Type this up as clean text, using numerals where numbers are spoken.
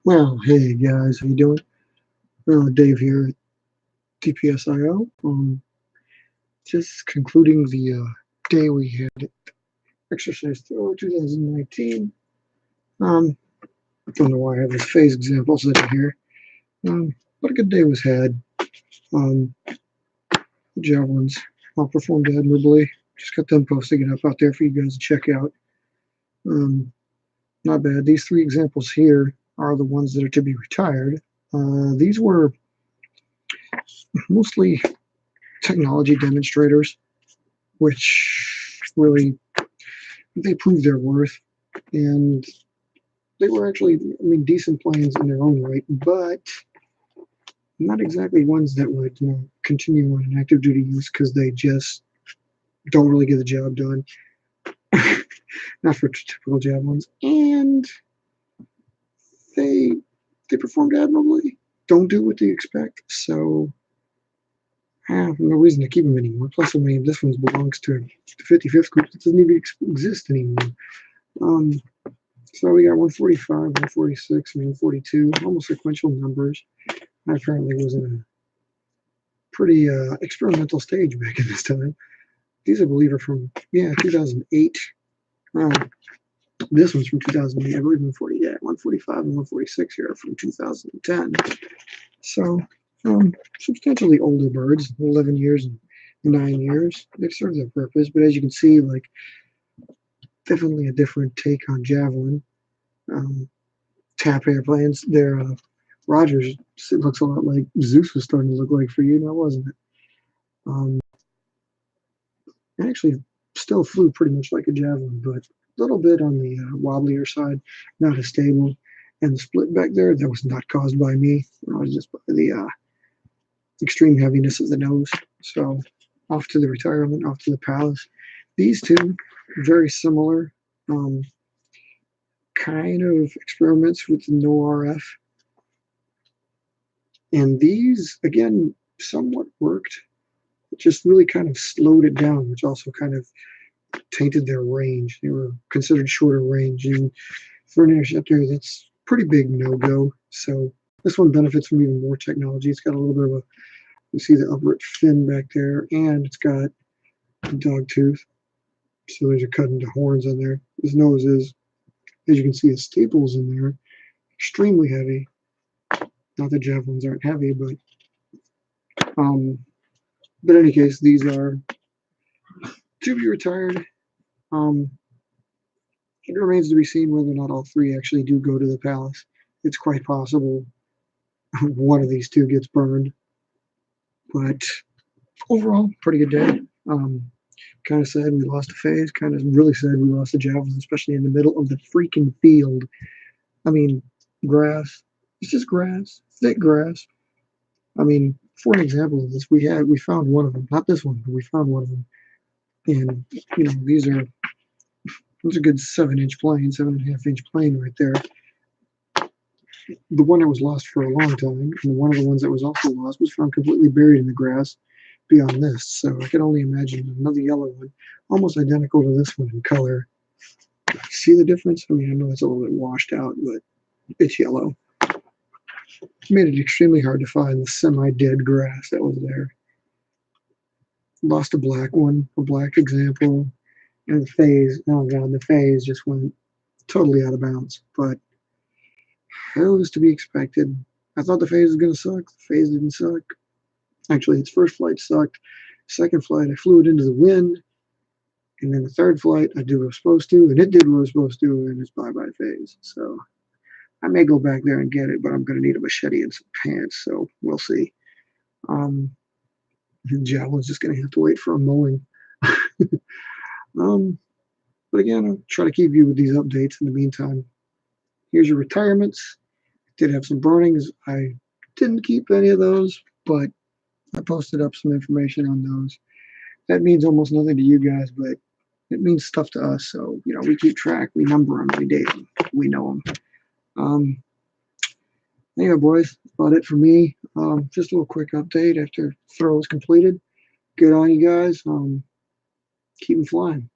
Well, hey guys, how you doing? Dave here at TPSIO. Just concluding the day we had at Exercise Throw 2019. Don't know why I have this phase example sitting here. But a good day was had. The Javelins all performed admirably. Just got them posting it up out there for you guys to check out. Not bad. These three examples here are the ones that are to be retired. These were mostly technology demonstrators, which really they proved their worth, and they were actually, decent planes in their own right, but not exactly ones that would continue on an active duty use because they just don't really get the job done. Not for typical Javelins, and they performed admirably. Don't do what they expect, so I have no reason to keep them anymore. Plus, this one belongs to the 55th group that doesn't even exist anymore. So we got 145, 146, and 142, almost sequential numbers. I apparently was in a pretty experimental stage back in this time. These, I believe, are from 2008. This one's from 2008. I believe 145 and 146 here are from 2010. So substantially older birds, 11 years and 9 years. They serve their purpose, but as you can see, definitely a different take on Javelin. Tap airplanes. They're Rogers. It looks a lot like Zeus was starting to look like for you now, wasn't it? It actually still flew pretty much like a Javelin, but a little bit on the wobblier side, not as stable. And the split back there, that was not caused by me. It was just by the extreme heaviness of the nose. So off to the retirement, off to the palace. These two, very similar kind of experiments with no RF. And these, again, somewhat worked. It just really kind of slowed it down, which also kind of tainted their range. They were considered shorter range. And for an interceptor, that's pretty big no-go. So this one benefits from even more technology. It's got a little bit of a, you see the upward fin back there, and it's got a dog tooth. So there's a cut into horns on there. His nose is, as you can see, his staples in there, extremely heavy. Not that Javelins aren't heavy, but in any case, these are to be retired. It remains to be seen whether or not all three actually do go to the palace. It's quite possible one of these two gets burned. But overall, pretty good day. Kind of sad we lost a phase. Kind of really sad we lost the Javelins, especially in the middle of the freaking field. Grass. It's just grass, thick grass. For an example of this, we found one of them. Not this one, but we found one of them. And these are a good 7-inch plane, 7.5-inch plane right there. The one that was lost for a long time, and one of the ones that was also lost was found completely buried in the grass beyond this. So I can only imagine another yellow one, almost identical to this one in color. See the difference? I know it's a little bit washed out, but it's yellow. It made it extremely hard to find the semi-dead grass that was there. Lost a black one, a black example, and the phase. Oh god, the phase just went totally out of bounds. But it was to be expected. I thought the phase was going to suck. The phase didn't suck. Actually, its first flight sucked. Second flight, I flew it into the wind. And then the third flight, I did what I was supposed to, and it did what I was supposed to, and it's bye-bye phase. So I may go back there and get it, but I'm going to need a machete and some pants, so we'll see. Javelin's just going to have to wait for a mowing. But again, I'll try to keep you with these updates in the meantime. Here's your retirements. Did have some burnings. I didn't keep any of those, but I posted up some information on those. That means almost nothing to you guys, but it means stuff to us. So, we keep track, we number them, we date them, we know them. Anyway, boys, that's about it for me. Just a little quick update after throw is completed. Good on you guys. Keep them flying.